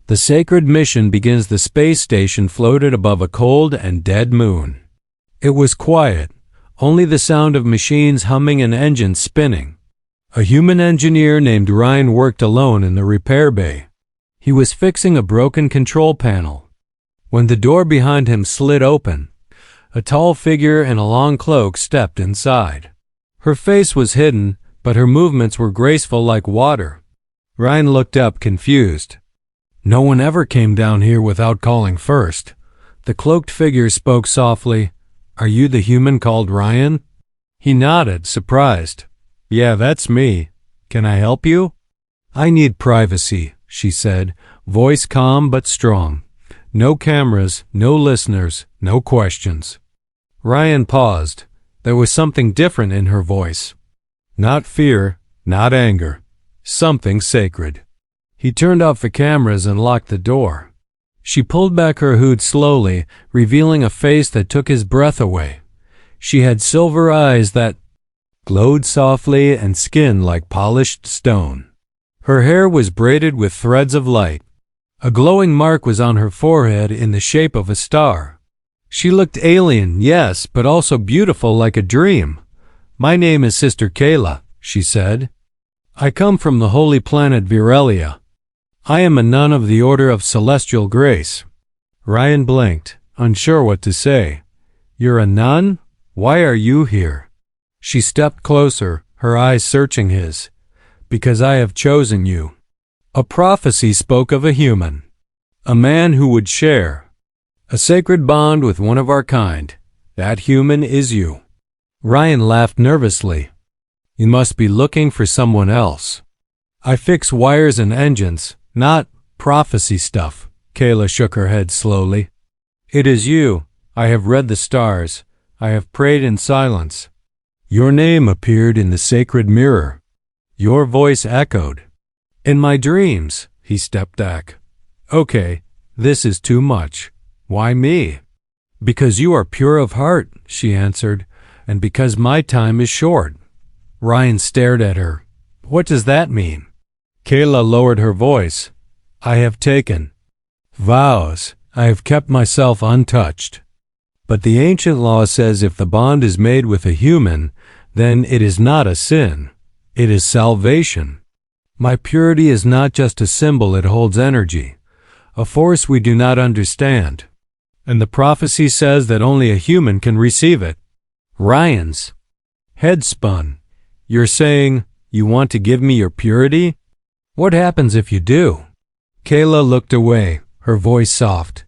The sacred mission begins. The space station floated above a cold and dead moon. It was quiet, only the sound of machines humming and engines spinning. A human engineer named Ryan worked alone in the repair bay. He was fixing a broken control panel. When the door behind him slid open, a tall figure in a long cloak stepped inside. Her face was hidden, but her movements were graceful like water. Ryan looked up, confused. "No one ever came down here without calling first." The cloaked figure spoke softly. "Are you the human called Ryan?" He nodded, surprised. "Yeah, that's me. Can I help you?" "I need privacy," she said, voice calm but strong. "No cameras, no listeners, no questions." Ryan paused. There was something different in her voice. Not fear, not anger. Something sacred. He turned off the cameras and locked the door. She pulled back her hood slowly, revealing a face that took his breath away. She had silver eyes that glowed softly and skin like polished stone. Her hair was braided with threads of light. A glowing mark was on her forehead in the shape of a star. She looked alien, yes, but also beautiful like a dream. "My name is Sister Kayla," she said. "I come from the holy planet Virelia. I am a nun of the Order of Celestial Grace." Ryan blinked, unsure what to say. "You're a nun? Why are you here?" She stepped closer, her eyes searching his. "Because I have chosen you." A prophecy spoke of a human, a man who would share a sacred bond with one of our kind. That human is you. Ryan laughed nervously. "You must be looking for someone else. I fix wires and engines, not prophecy stuff." Kayla shook her head slowly. "It is you. I have read the stars. I have prayed in silence. Your name appeared in the sacred mirror. Your voice echoed. In my dreams." He stepped back. "Okay, this is too much. Why me?" "Because you are pure of heart," she answered, "and because my time is short." Ryan stared at her. "What does that mean?" Kayla lowered her voice. "I have taken vows. I have kept myself untouched. But the ancient law says if the bond is made with a human, then it is not a sin. It is salvation. My purity is not just a symbol, it holds energy, a force we do not understand. And the prophecy says that only a human can receive it." Ryan's head spun. "You're saying you want to give me your purity? What happens if you do?" Kayla looked away, her voice soft.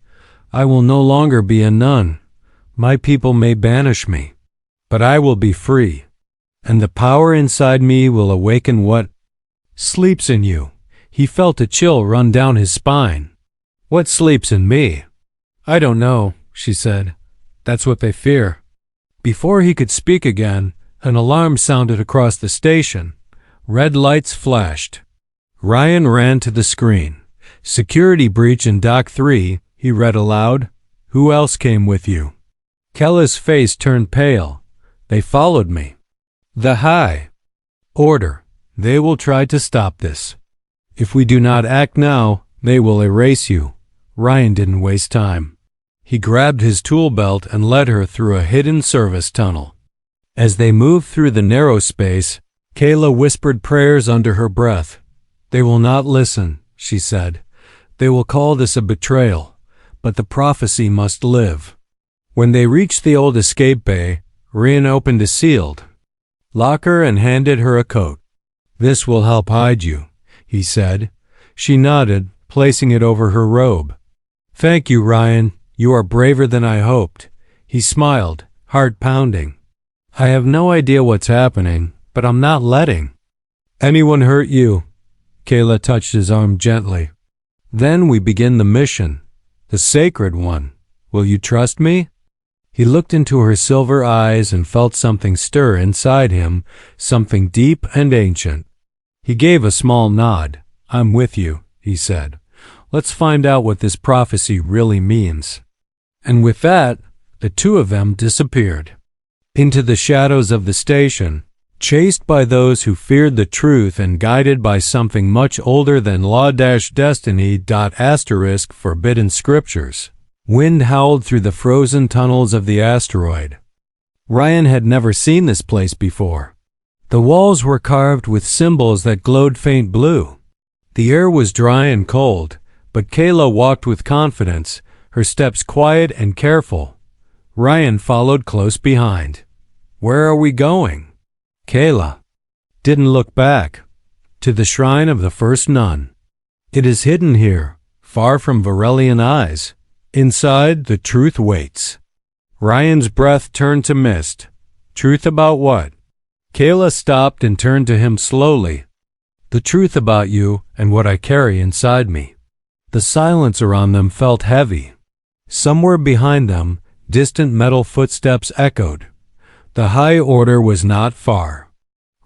"I will no longer be a nun. My people may banish me, but I will be free. And the power inside me will awaken what sleeps in you." He felt a chill run down his spine. "What sleeps in me?" "I don't know," she said. "That's what they fear." Before he could speak again, an alarm sounded across the station. Red lights flashed. Ryan ran to the screen. "Security breach in Dock 3, he read aloud. "Who else came with you?" Kella's face turned pale. "They followed me." "The high order. They will try to stop this. If we do not act now, they will erase you." Ryan didn't waste time. He grabbed his tool belt and led her through a hidden service tunnel. As they moved through the narrow space, Kayla whispered prayers under her breath. "They will not listen," she said. "They will call this a betrayal, but the prophecy must live." When they reached the old escape bay, Ryan opened a sealed locker and handed her a coat. "This will help hide you," he said. She nodded, placing it over her robe. "Thank you, Ryan. You are braver than I hoped." He smiled, heart pounding. "I have no idea what's happening, but I'm not letting anyone hurt you." Kayla touched his arm gently. "Then we begin the mission, the sacred one. Will you trust me?" He looked into her silver eyes and felt something stir inside him, something deep and ancient. He gave a small nod. "I'm with you," he said. "Let's find out what this prophecy really means." And with that, the two of them disappeared into the shadows of the station. chased by those who feared the truth and guided by something much older than law-destiny. Forbidden scriptures. Wind howled through the frozen tunnels of the asteroid. Ryan had never seen this place before. The walls were carved with symbols that glowed faint blue. The air was dry and cold, but Kayla walked with confidence, her steps quiet and careful. Ryan followed close behind. "Where are we going?" Kayla didn't look back. "To the shrine of the first nun. It is hidden here, far from Varelian eyes. Inside, the truth waits." Ryan's breath turned to mist. "Truth about what?" Kayla stopped and turned to him slowly. "The truth about you and what I carry inside me." The silence around them felt heavy. Somewhere behind them, distant metal footsteps echoed. The high order was not far.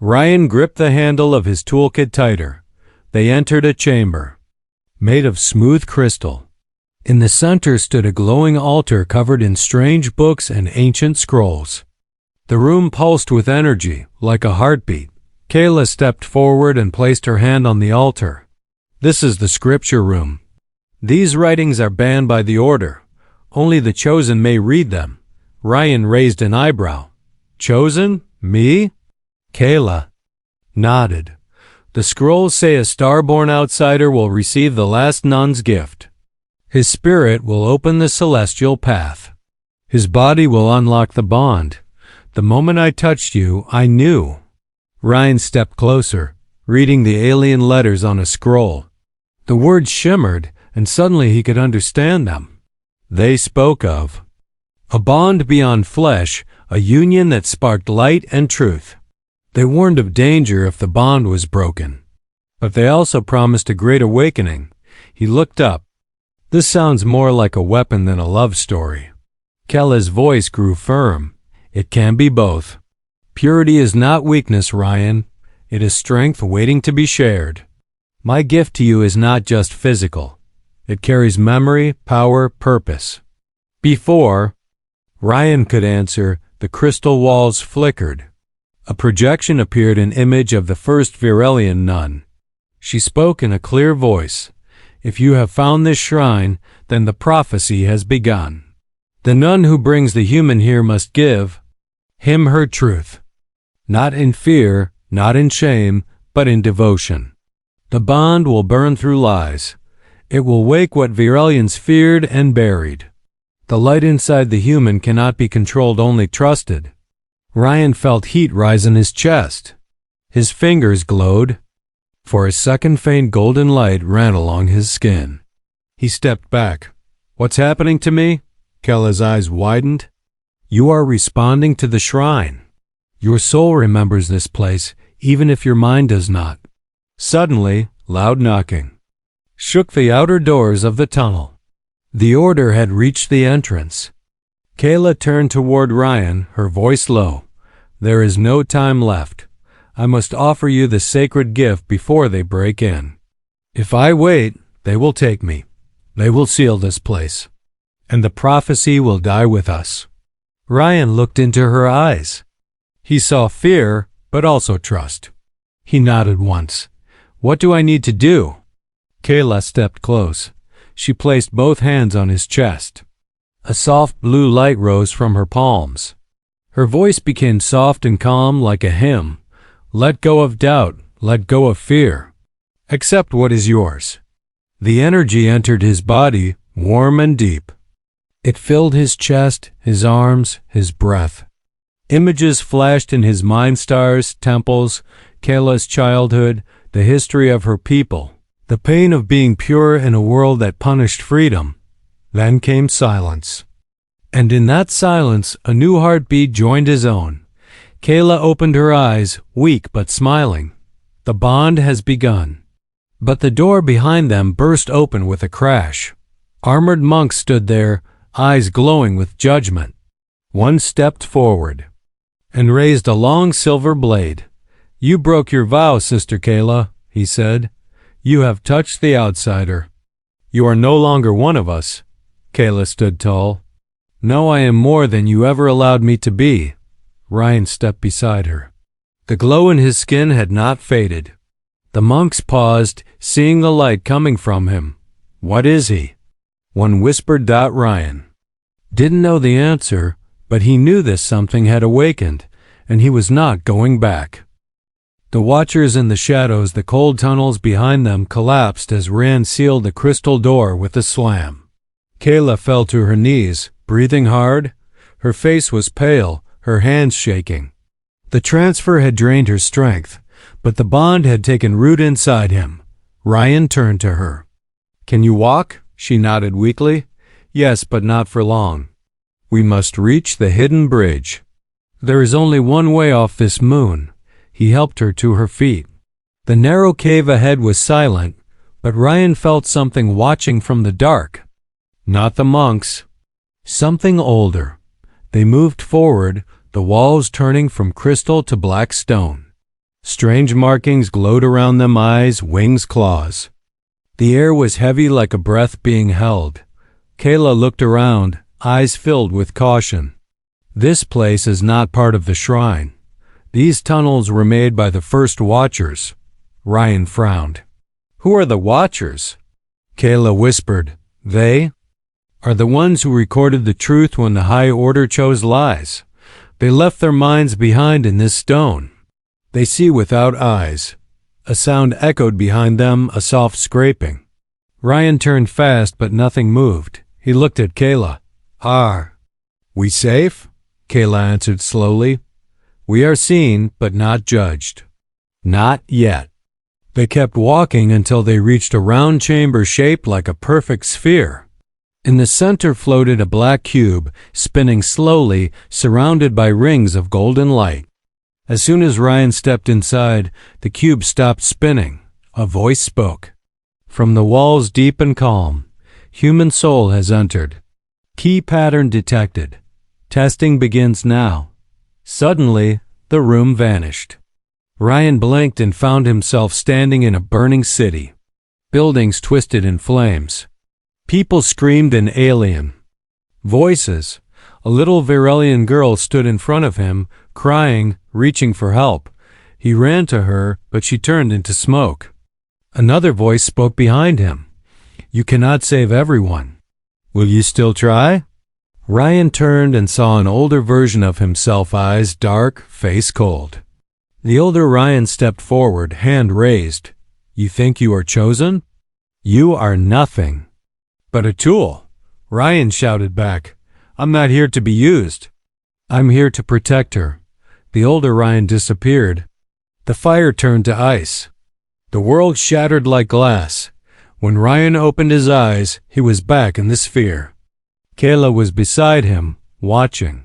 Ryan gripped the handle of his toolkit tighter. They entered a chamber, made of smooth crystal. In the center stood a glowing altar covered in strange books and ancient scrolls. The room pulsed with energy, like a heartbeat. Kayla stepped forward and placed her hand on the altar. "This is the scripture room. These writings are banned by the order. Only the chosen may read them." Ryan raised an eyebrow. "Chosen? Me?" Kayla nodded. "The scrolls say a star-born outsider will receive the last nun's gift. His spirit will open the celestial path. His body will unlock the bond. The moment I touched you, I knew." Ryan stepped closer, reading the alien letters on a scroll. The words shimmered, and suddenly he could understand them. They spoke of a bond beyond flesh, a union that sparked light and truth. They warned of danger if the bond was broken. But they also promised a great awakening. He looked up. "This sounds more like a weapon than a love story." Kayla's voice grew firm. "It can be both. Purity is not weakness, Ryan. It is strength waiting to be shared. My gift to you is not just physical. It carries memory, power, purpose." Before Ryan could answer, the crystal walls flickered. A projection appeared, an image of the first Varelian nun. She spoke in a clear voice. "If you have found this shrine, then the prophecy has begun. The nun who brings the human here must give him her truth. Not in fear, not in shame, but in devotion. The bond will burn through lies. It will wake what Varelians feared and buried. The light inside the human cannot be controlled, only trusted." Ryan felt heat rise in his chest. His fingers glowed. For a second, faint golden light ran along his skin. He stepped back. "What's happening to me?" Kayla's eyes widened. "You are responding to the shrine. Your soul remembers this place, even if your mind does not." Suddenly, loud knocking shook the outer doors of the tunnel. The order had reached the entrance. Kayla turned toward Ryan, her voice low. "There is no time left. I must offer you the sacred gift before they break in. If I wait, they will take me. They will seal this place. And the prophecy will die with us." Ryan looked into her eyes. He saw fear, but also trust. He nodded once. "What do I need to do?" Kayla stepped close. She placed both hands on his chest. A soft blue light rose from her palms. Her voice became soft and calm like a hymn. "Let go of doubt, let go of fear. Accept what is yours." The energy entered his body, warm and deep. It filled his chest, his arms, his breath. Images flashed in his mind, stars, temples, Kayla's childhood, the history of her people, the pain of being pure in a world that punished freedom. Then came silence. And in that silence, a new heartbeat joined his own. Kayla opened her eyes, weak but smiling. The bond has begun. But the door behind them burst open with a crash. Armored monks stood there, eyes glowing with judgment. One stepped forward and raised a long silver blade. "You broke your vow, Sister Kayla," he said. "You have touched the outsider. You are no longer one of us." Kayla stood tall. "No, I am more than you ever allowed me to be." Ryan stepped beside her. The glow in his skin had not faded. The monks paused, seeing the light coming from him. "What is he?" one whispered. Ryan didn't know the answer, but he knew this something had awakened, and he was not going back. The watchers in the shadows, the cold tunnels behind them, collapsed as Rand sealed the crystal door with a slam. Kayla fell to her knees, breathing hard. Her face was pale, her hands shaking. The transfer had drained her strength, but the bond had taken root inside him. Ryan turned to her. "Can you walk?" She nodded weakly. "Yes, but not for long. We must reach the hidden bridge. There is only one way off this moon." He helped her to her feet. The narrow cave ahead was silent, but Ryan felt something watching from the dark. Not the monks. Something older. They moved forward, the walls turning from crystal to black stone. Strange markings glowed around them: eyes, wings, claws. The air was heavy, like a breath being held. Kayla looked around, eyes filled with caution. This place is not part of the shrine. These tunnels were made by the first Watchers. Ryan frowned. "Who are the Watchers?" Kayla whispered. "They are the ones who recorded the truth when the High Order chose lies. They left their minds behind in this stone. They see without eyes." A sound echoed behind them, a soft scraping. Ryan turned fast, but nothing moved. He looked at Kayla. "Are we safe?" Kayla answered slowly. "We are seen, but not judged." "Not yet." They kept walking until they reached a round chamber shaped like a perfect sphere. In the center floated a black cube, spinning slowly, surrounded by rings of golden light. As soon as Ryan stepped inside, the cube stopped spinning. A voice spoke. From the walls, deep and calm, "Human soul has entered. Key pattern detected. Testing begins now." Suddenly, the room vanished. Ryan blinked and found himself standing in a burning city. Buildings twisted in flames. People screamed in alien voices. A little Virelian girl stood in front of him, crying, reaching for help. He ran to her, but she turned into smoke. Another voice spoke behind him. "You cannot save everyone. Will you still try?" Ryan turned and saw an older version of himself, eyes dark, face cold. The older Ryan stepped forward, hand raised. "You think you are chosen? You are nothing but a tool." Ryan shouted back, "I'm not here to be used. I'm here to protect her." The older Ryan disappeared. The fire turned to ice. The world shattered like glass. When Ryan opened his eyes, he was back in the sphere. Kayla was beside him, watching.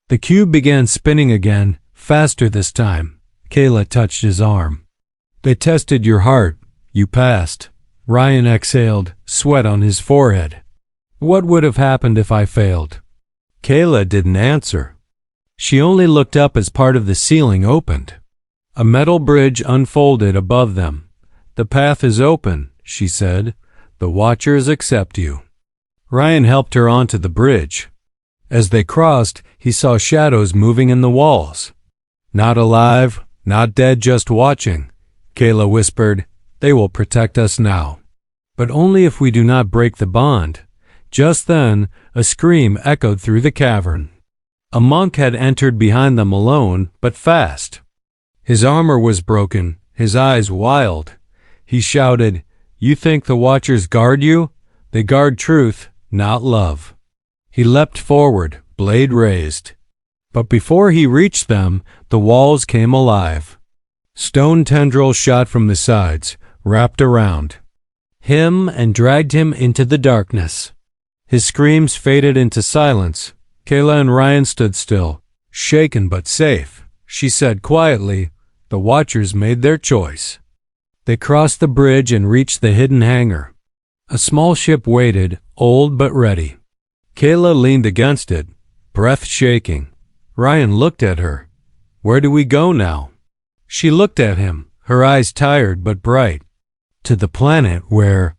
The cube began spinning again, faster this time. Kayla touched his arm. "They tested your heart. You passed." Ryan exhaled, sweat on his forehead. "What would have happened if I failed?" Kayla didn't answer. She only looked up as part of the ceiling opened. A metal bridge unfolded above them. "The path is open," she said. "The Watchers accept you." Ryan helped her onto the bridge. As they crossed, he saw shadows moving in the walls. "Not alive, not dead, just watching." Kayla whispered, "They will protect us now. But only if we do not break the bond." Just then, a scream echoed through the cavern. A monk had entered behind them alone, but fast. His armor was broken, his eyes wild. He shouted, "You think the Watchers guard you? They guard truth, not love." He leapt forward, blade raised. But before he reached them, the walls came alive. Stone tendrils shot from the sides, wrapped around him and dragged him into the darkness. His screams faded into silence. Kayla and Ryan stood still, shaken but safe. She said quietly, "The Watchers made their choice." They crossed the bridge and reached the hidden hangar. A small ship waited, old but ready. Kayla leaned against it, breath shaking. Ryan looked at her. "Where do we go now?" She looked at him, her eyes tired but bright. "To the planet where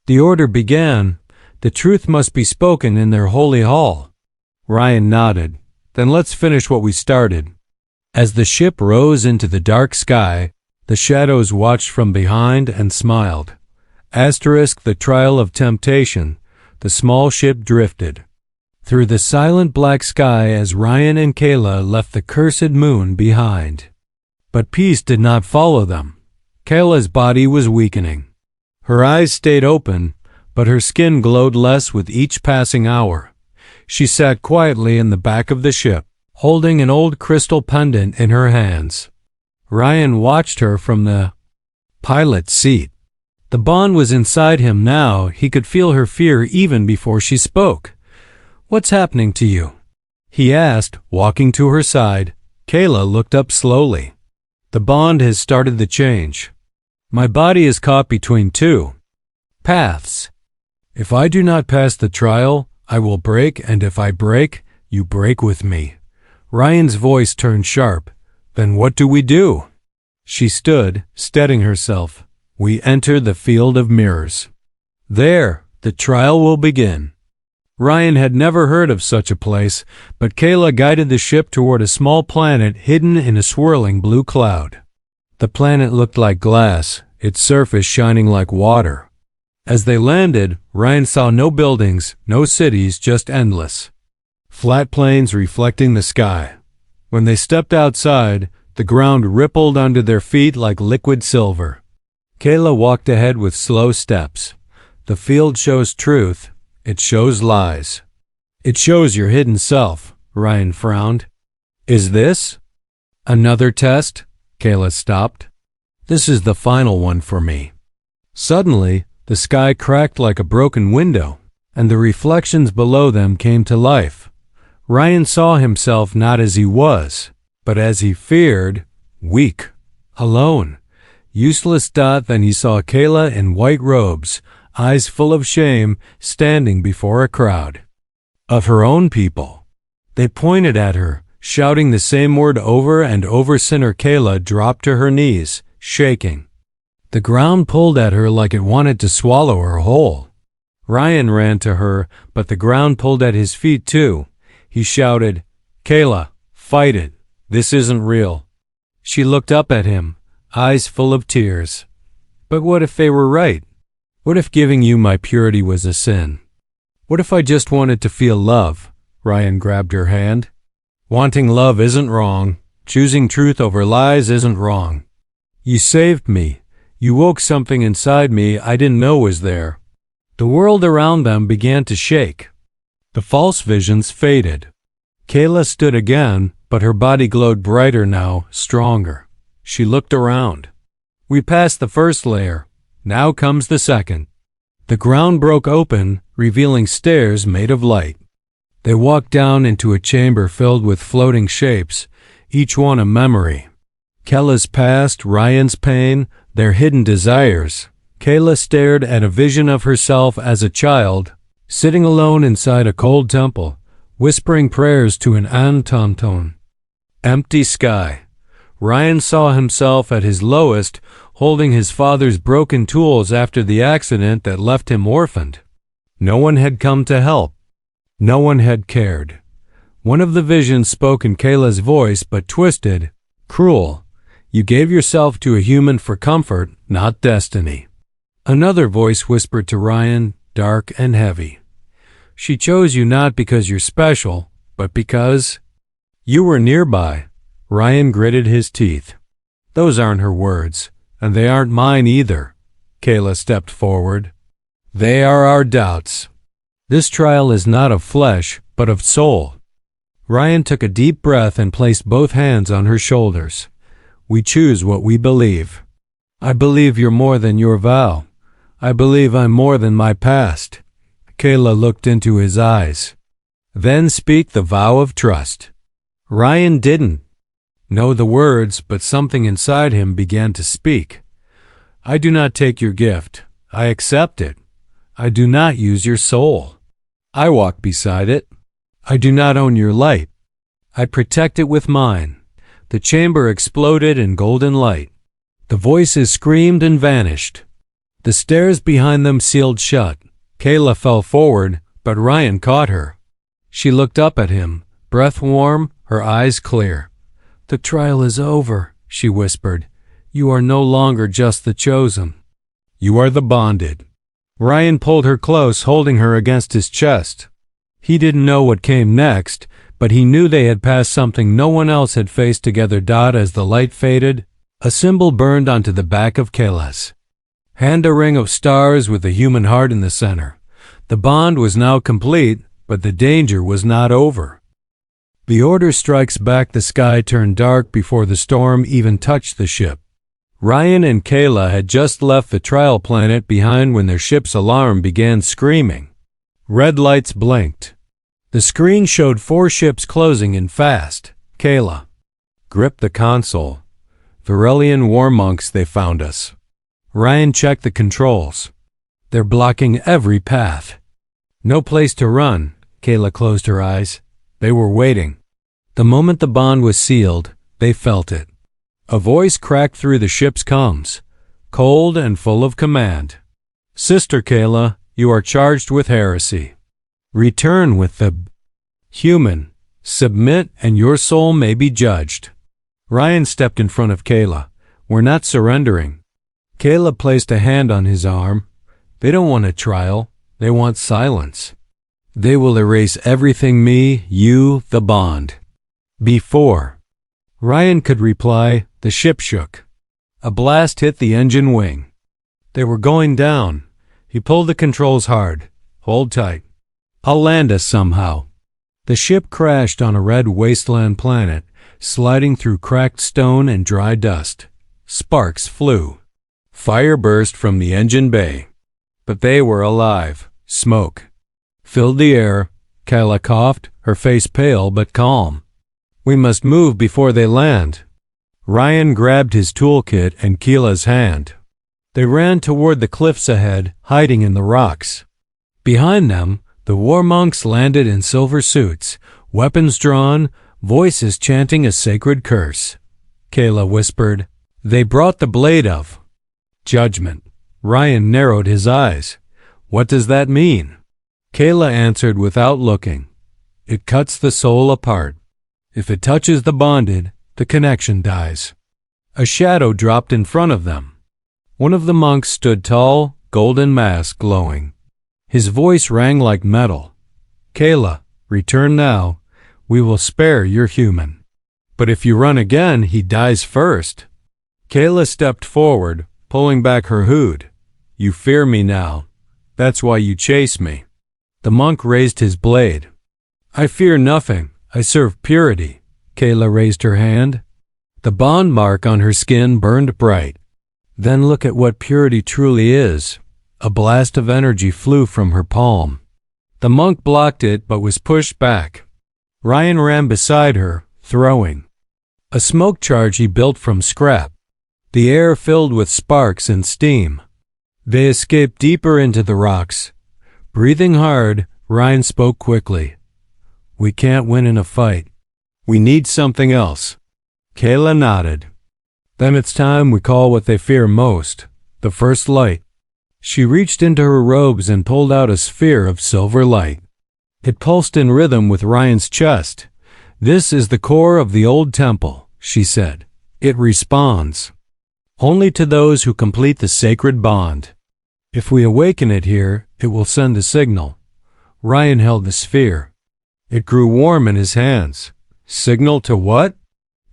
the order began. The truth must be spoken in their holy hall." Ryan nodded. "Then let's finish what we started." As the ship rose into the dark sky, the shadows watched from behind and smiled. Asterisk the trial of temptation, the small ship drifted through the silent black sky as Ryan and Kayla left the cursed moon behind. But peace did not follow them. Kayla's body was weakening. Her eyes stayed open, but her skin glowed less with each passing hour. She sat quietly in the back of the ship, holding an old crystal pendant in her hands. Ryan watched her from the pilot's seat. The bond was inside him now. He could feel her fear even before she spoke. "What's happening to you?" he asked, walking to her side. Kayla looked up slowly. "The bond has started to change. My body is caught between two paths. If I do not pass the trial, I will break, and if I break, you break with me." Ryan's voice turned sharp. "Then what do we do?" She stood, steadying herself. "We enter the field of mirrors. There, the trial will begin." Ryan had never heard of such a place, but Kayla guided the ship toward a small planet hidden in a swirling blue cloud. The planet looked like glass, its surface shining like water. As they landed, Ryan saw no buildings, no cities, just endless flat plains reflecting the sky. When they stepped outside, the ground rippled under their feet like liquid silver. Kayla walked ahead with slow steps. "The field shows truth. It shows lies. It shows your hidden self," Ryan frowned. "Is this another test?" Kayla stopped. "This is the final one for me." Suddenly, the sky cracked like a broken window, and the reflections below them came to life. Ryan saw himself not as he was, but as he feared, weak, alone, useless. Then he saw Kayla in white robes, eyes full of shame, standing before a crowd of her own people. They pointed at her, shouting the same word over and over. Sinner Kayla dropped to her knees, shaking. The ground pulled at her like it wanted to swallow her whole. Ryan ran to her, but the ground pulled at his feet too. He shouted, "Kayla, fight it. This isn't real." She looked up at him, eyes full of tears. "But what if they were right? What if giving you my purity was a sin? What if I just wanted to feel love?" Ryan grabbed her hand. "Wanting love isn't wrong. Choosing truth over lies isn't wrong. You saved me. You woke something inside me I didn't know was there." The world around them began to shake. The false visions faded. Kayla stood again, but her body glowed brighter now, stronger. She looked around. "We passed the first layer. Now comes the second." The ground broke open, revealing stairs made of light. They walked down into a chamber filled with floating shapes, each one a memory. Kayla's past, Ryan's pain, their hidden desires. Kayla stared at a vision of herself as a child, sitting alone inside a cold temple, whispering prayers to an Antonton. Empty sky. Ryan saw himself at his lowest, holding his father's broken tools after the accident that left him orphaned. No one had come to help. No one had cared. One of the visions spoke in Kayla's voice, but twisted, cruel. "You gave yourself to a human for comfort, not destiny." Another voice whispered to Ryan, dark and heavy. "She chose you not because you're special, but because you were nearby." Ryan gritted his teeth. "Those aren't her words, and they aren't mine either." Kayla stepped forward. "They are our doubts. This trial is not of flesh, but of soul." Ryan took a deep breath and placed both hands on her shoulders. "We choose what we believe. I believe you're more than your vow. I believe I'm more than my past." Kayla looked into his eyes. "Then speak the vow of trust." Ryan didn't know the words, but something inside him began to speak. "I do not take your gift. I accept it. I do not use your soul. I walk beside it. I do not own your light. I protect it with mine." The chamber exploded in golden light. The voices screamed and vanished. The stairs behind them sealed shut. Kayla fell forward, but Ryan caught her. She looked up at him, breath warm, her eyes clear. "The trial is over," she whispered. "You are no longer just the chosen. You are the bonded." Ryan pulled her close, holding her against his chest. He didn't know what came next, but he knew they had passed something no one else had faced together. As the light faded, a symbol burned onto the back of Kayla's hand, a ring of stars with a human heart in the center. The bond was now complete, but the danger was not over. The order strikes back. The sky turned dark before the storm even touched the ship. Ryan and Kayla had just left the trial planet behind when their ship's alarm began screaming. Red lights blinked. The screen showed 4 ships closing in fast. Kayla gripped the console. "Virelian war monks, they found us." Ryan checked the controls. "They're blocking every path." "No place to run." Kayla closed her eyes. They were waiting. The moment the bond was sealed, they felt it. A voice cracked through the ship's comms, cold and full of command. "Sister Kayla, you are charged with heresy. Return with the human. Submit and your soul may be judged." Ryan stepped in front of Kayla. "We're not surrendering." Kayla placed a hand on his arm. "They don't want a trial. They want silence. They will erase everything me, you, the bond." Before Ryan could reply, the ship shook. A blast hit the engine wing. They were going down. He pulled the controls hard. "Hold tight. I'll land us somehow." The ship crashed on a red wasteland planet, sliding through cracked stone and dry dust. Sparks flew. Fire burst from the engine bay. But they were alive. Smoke filled the air. Kayla coughed, her face pale but calm. "We must move before they land." Ryan grabbed his toolkit and Kayla's hand. They ran toward the cliffs ahead, hiding in the rocks. Behind them, the war monks landed in silver suits, weapons drawn, voices chanting a sacred curse. Kayla whispered, "They brought the blade of judgment." Ryan narrowed his eyes. "What does that mean?" Kayla answered without looking. "It cuts the soul apart. If it touches the bonded, the connection dies." A shadow dropped in front of them. One of the monks stood tall, golden mask glowing. His voice rang like metal. "Kayla, return now. We will spare your human. But if you run again, he dies first." Kayla stepped forward, pulling back her hood. "You fear me now. That's why you chase me." The monk raised his blade. "I fear nothing. I serve purity." Kayla raised her hand. The bond mark on her skin burned bright. "Then look at what purity truly is." A blast of energy flew from her palm. The monk blocked it but was pushed back. Ryan ran beside her, throwing a smoke charge he built from scrap. The air filled with sparks and steam. They escaped deeper into the rocks. Breathing hard, Ryan spoke quickly. "We can't win in a fight. We need something else." Kayla nodded. "Then it's time we call what they fear most, the first light." She reached into her robes and pulled out a sphere of silver light. It pulsed in rhythm with Ryan's chest. "This is the core of the old temple," she said. "It responds only to those who complete the sacred bond. If we awaken it here, it will send a signal." Ryan held the sphere. It grew warm in his hands. "Signal to what?"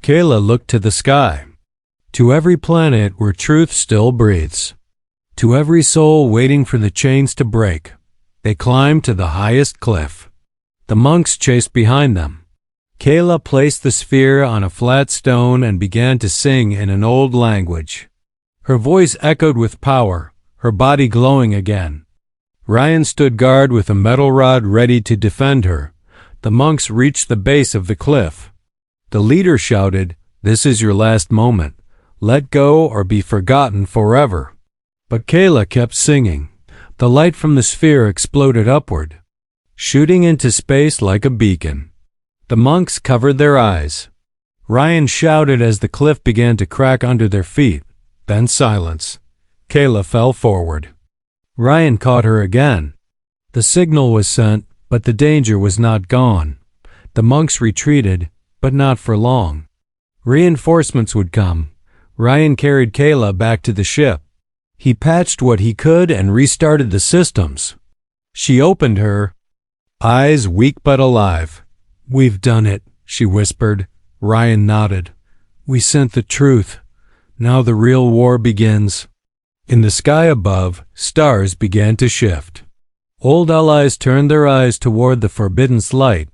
Kayla looked to the sky. "To every planet where truth still breathes. To every soul waiting for the chains to break." They climbed to the highest cliff. The monks chased behind them. Kayla placed the sphere on a flat stone and began to sing in an old language. Her voice echoed with power, her body glowing again. Ryan stood guard with a metal rod ready to defend her. The monks reached the base of the cliff. The leader shouted, "This is your last moment. Let go or be forgotten forever." But Kayla kept singing. The light from the sphere exploded upward, shooting into space like a beacon. The monks covered their eyes. Ryan shouted as the cliff began to crack under their feet. Then silence. Kayla fell forward. Ryan caught her again. The signal was sent, but the danger was not gone. The monks retreated, but not for long. Reinforcements would come. Ryan carried Kayla back to the ship. He patched what he could and restarted the systems. She opened her eyes, weak but alive. "We've done it," she whispered. Ryan nodded. "We sent the truth. Now the real war begins." In the sky above, stars began to shift. Old allies turned their eyes toward the forbidden light.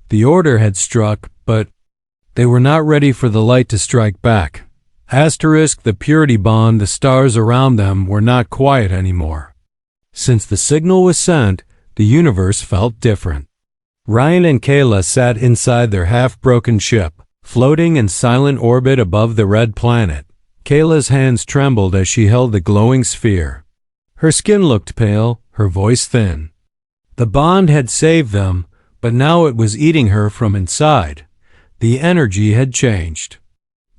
The order had struck, but they were not ready for the light to strike back. Asterisk the purity bond, the stars around them were not quiet anymore. Since the signal was sent, the universe felt different. Ryan and Kayla sat inside their half-broken ship, floating in silent orbit above the red planet. Kayla's hands trembled as she held the glowing sphere. Her skin looked pale, her voice thin. The bond had saved them, but now it was eating her from inside. The energy had changed.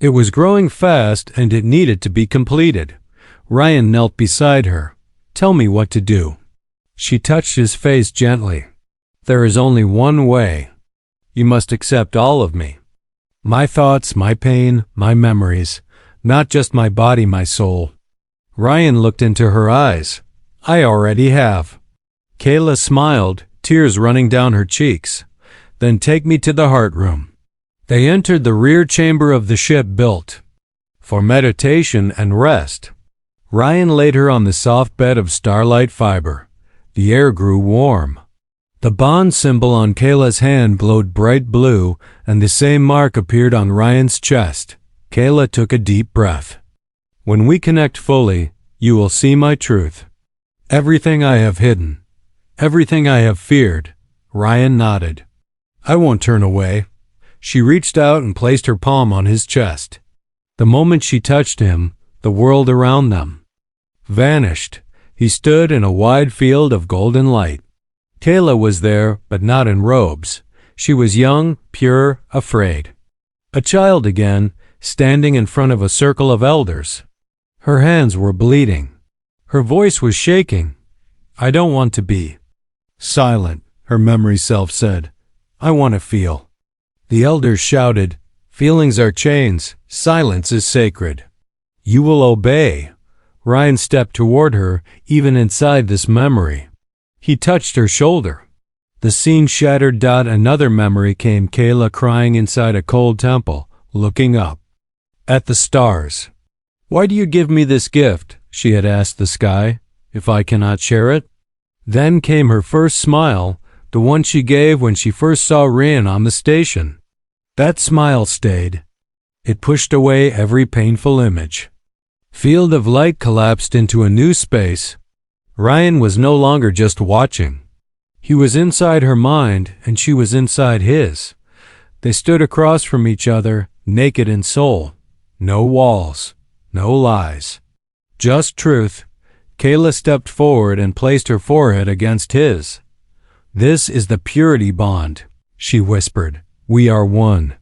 It was growing fast, and it needed to be completed. Ryan knelt beside her. "Tell me what to do." She touched his face gently. "There is only one way. You must accept all of me. My thoughts, my pain, my memories. Not just my body, my soul." Ryan looked into her eyes. "I already have." Kayla smiled, tears running down her cheeks. "Then take me to the heart room." They entered the rear chamber of the ship built for meditation and rest. Ryan laid her on the soft bed of starlight fiber. The air grew warm. The bond symbol on Kayla's hand glowed bright blue, and the same mark appeared on Ryan's chest. Kayla took a deep breath. "When we connect fully, you will see my truth. Everything I have hidden, everything I have feared." Ryan nodded. "I won't turn away." She reached out and placed her palm on his chest. The moment she touched him, the world around them vanished. He stood in a wide field of golden light. Kayla was there, but not in robes. She was young, pure, afraid. A child again, standing in front of a circle of elders. Her hands were bleeding. Her voice was shaking. "I don't want to be silent," her memory self said. "I want to feel." The elders shouted, "Feelings are chains. Silence is sacred. You will obey." Ryan stepped toward her, even inside this memory. He touched her shoulder. The scene shattered. Another memory came, Kayla crying inside a cold temple, looking up at the stars. "Why do you give me this gift?" she had asked the sky, "if I cannot share it?" Then came her first smile, the one she gave when she first saw Ryan on the station. That smile stayed. It pushed away every painful image. Field of light collapsed into a new space. Ryan was no longer just watching. He was inside her mind, and she was inside his. They stood across from each other, naked in soul. No walls, no lies. Just truth. Kayla stepped forward and placed her forehead against his. "This is the purity bond," she whispered. "We are one.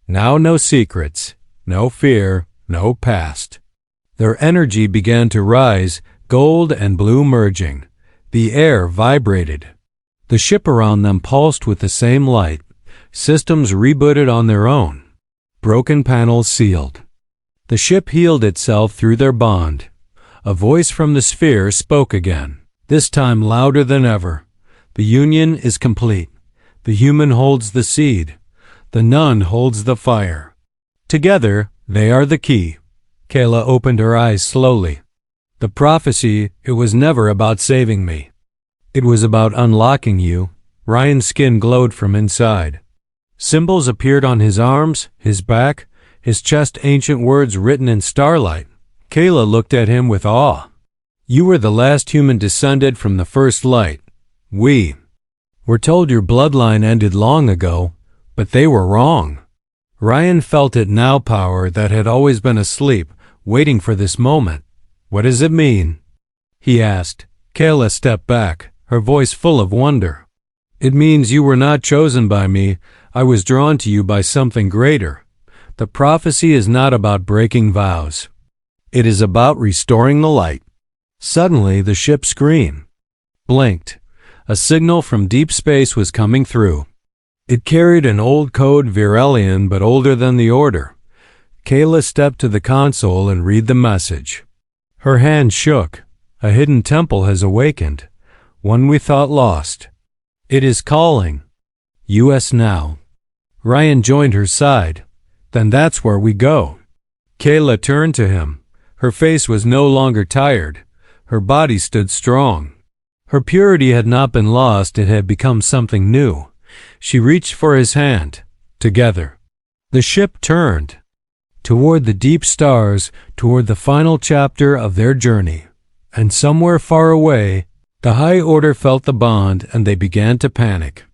Now no secrets, no fear, no past." Their energy began to rise, gold and blue merging. The air vibrated. The ship around them pulsed with the same light. Systems rebooted on their own. Broken panels sealed. The ship healed itself through their bond. A voice from the sphere spoke again, this time louder than ever. "The union is complete. The human holds the seed. The nun holds the fire. Together, they are the key." Kayla opened her eyes slowly. "The prophecy, it was never about saving me. It was about unlocking you." Ryan's skin glowed from inside. Symbols appeared on his arms, his back, his chest, ancient words written in starlight. Kayla looked at him with awe. "You were the last human descended from the first light. We were told your bloodline ended long ago, but they were wrong." Ryan felt it now, power that had always been asleep, waiting for this moment. "What does it mean?" he asked. Kayla stepped back, her voice full of wonder. "It means you were not chosen by me. I was drawn to you by something greater. The prophecy is not about breaking vows. It is about restoring the light." Suddenly, the ship's screen blinked. A signal from deep space was coming through. It carried an old code, Virelian but older than the order. Kayla stepped to the console and read the message. Her hand shook. A hidden temple has awakened, one we thought lost. It is calling. US now. Ryan joined her side. Then that's where we go. Kayla turned to him. Her face was no longer tired. Her body stood strong. Her purity had not been lost, it had become something new. She reached for his hand. Together. The ship turned. Toward the deep stars, toward the final chapter of their journey. And somewhere far away, the High Order felt the bond and they began to panic.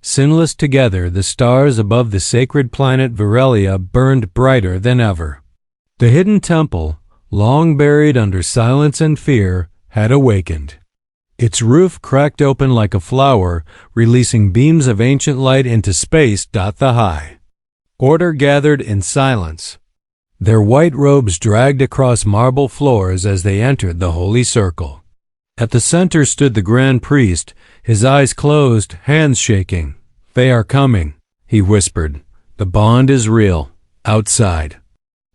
Sinless together, the stars above the sacred planet Virelia burned brighter than ever. The hidden temple, long buried under silence and fear, had awakened. Its roof cracked open like a flower, releasing beams of ancient light into space. The High Order gathered in silence. Their white robes dragged across marble floors as they entered the holy circle. At the center stood the Grand Priest, his eyes closed, hands shaking. They are coming, he whispered. The bond is real. Outside.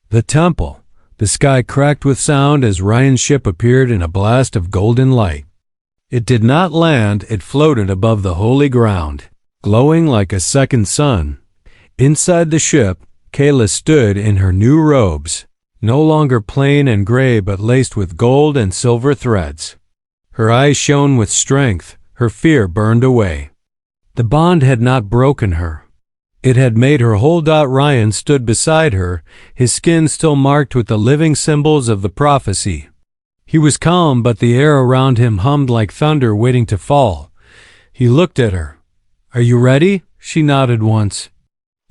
The temple. The sky cracked with sound as Ryan's ship appeared in a blast of golden light. It did not land, it floated above the holy ground, glowing like a second sun. Inside the ship, Kayla stood in her new robes, no longer plain and gray but laced with gold and silver threads. Her eyes shone with strength, her fear burned away. The bond had not broken her. It had made her whole. Ryan stood beside her, his skin still marked with the living symbols of the prophecy. He was calm, but the air around him hummed like thunder waiting to fall. He looked at her. Are you ready? She nodded once.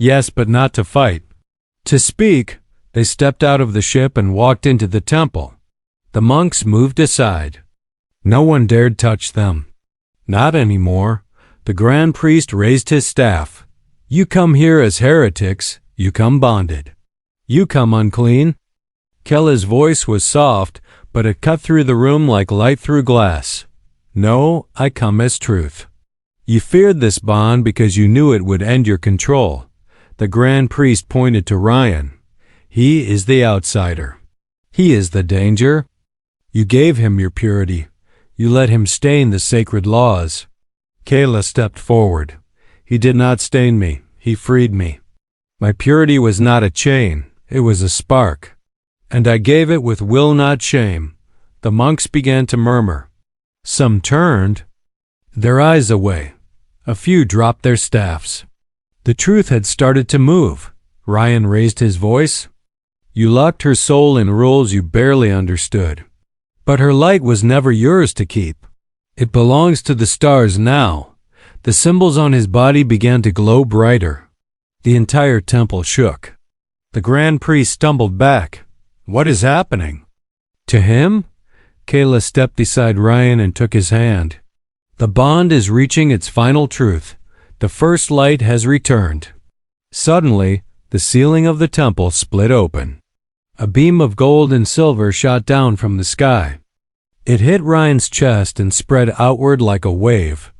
Yes, but not to fight. To speak. They stepped out of the ship and walked into the temple. The monks moved aside. No one dared touch them. Not anymore. The Grand Priest raised his staff. You come here as heretics, you come bonded. You come unclean. Kayla's voice was soft, but it cut through the room like light through glass. No, I come as truth. You feared this bond because you knew it would end your control. The Grand Priest pointed to Ryan. He is the outsider. He is the danger. You gave him your purity. You let him stain the sacred laws. Kayla stepped forward. He did not stain me. He freed me. My purity was not a chain. It was a spark. And I gave it with will, not shame. The monks began to murmur. Some turned their eyes away. A few dropped their staffs. The truth had started to move. Ryan raised his voice. You locked her soul in rules you barely understood. But her light was never yours to keep. It belongs to the stars now. The symbols on his body began to glow brighter. The entire temple shook. The Grand Priest stumbled back. What is happening? To him? Kayla stepped beside Ryan and took his hand. The bond is reaching its final truth. The first light has returned. Suddenly, the ceiling of the temple split open. A beam of gold and silver shot down from the sky. It hit Ryan's chest and spread outward like a wave.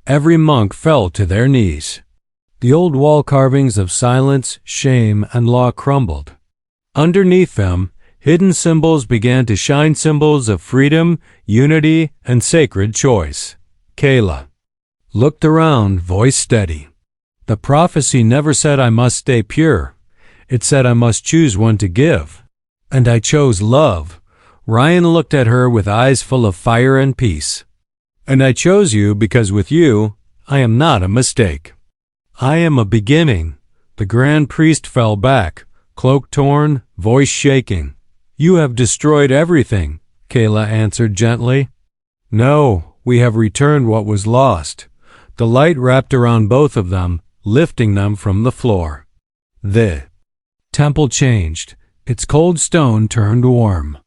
Every monk fell to their knees. The old wall carvings of silence, shame, and law crumbled. Underneath them, hidden symbols began to shine, symbols of freedom, unity, and sacred choice. Kayla looked around, voice steady. The prophecy never said I must stay pure. It said I must choose one to give. And I chose love. Ryan looked at her with eyes full of fire and peace. And I chose you because with you, I am not a mistake. I am a beginning. The Grand Priest fell back, cloak torn, voice shaking. You have destroyed everything, Kayla answered gently. No, we have returned what was lost. The light wrapped around both of them, lifting them from the floor. The temple changed. Its cold stone turned warm.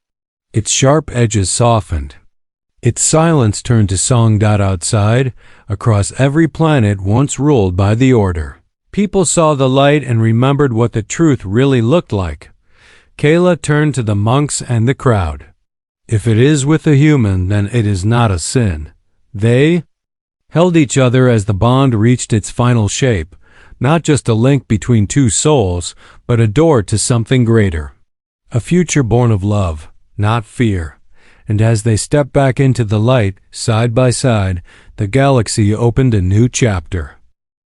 Its sharp edges softened. Its silence turned to song. Outside, across every planet once ruled by the Order. People saw the light and remembered what the truth really looked like. Kayla turned to the monks and the crowd. If it is with a human, then it is not a sin. They held each other as the bond reached its final shape. not just a link between two souls, but a door to something greater. A future born of love, not fear. And as they stepped back into the light, side by side, the galaxy opened a new chapter.